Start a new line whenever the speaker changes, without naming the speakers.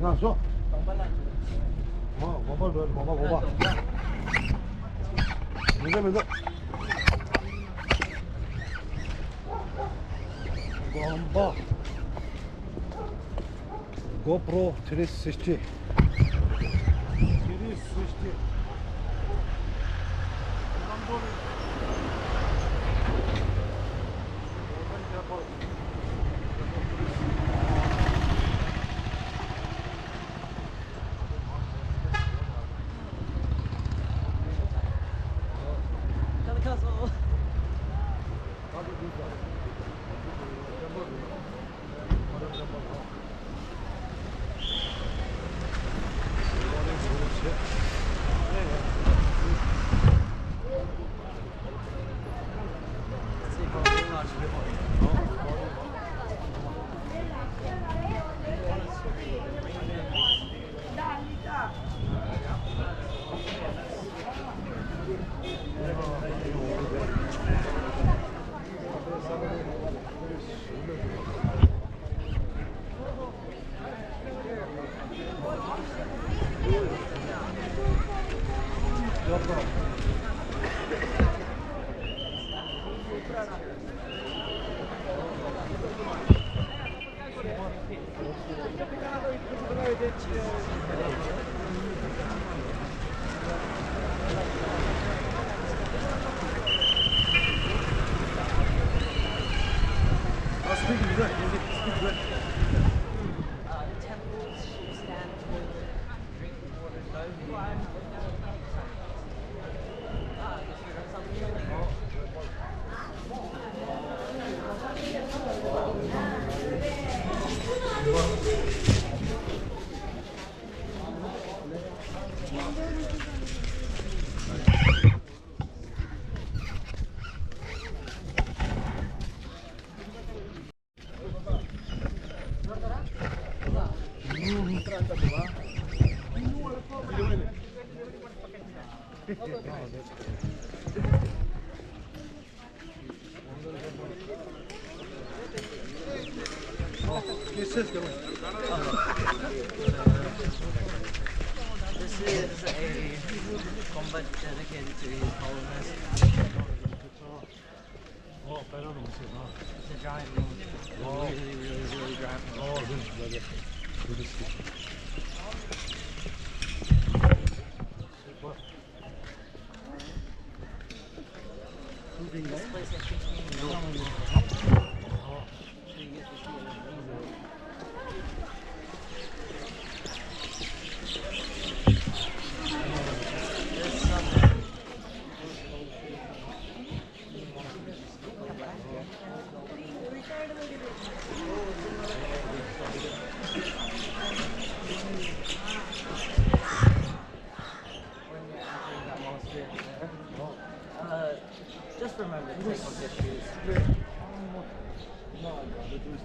야, 줘.
똥발라.
뭐발 줘야지, 뭐발. 민서. 이거 한번 봐. GoPro 360. 360.
가서. Temples stand for drinking water.
This is
a combat dedicated to His Holiness.
Oh, better than this, huh?
It's a giant one. Really giant one.
Oh, this is better. This is
This place has 15 million. Just remember to take off your shoes.
No, I'm going to do this.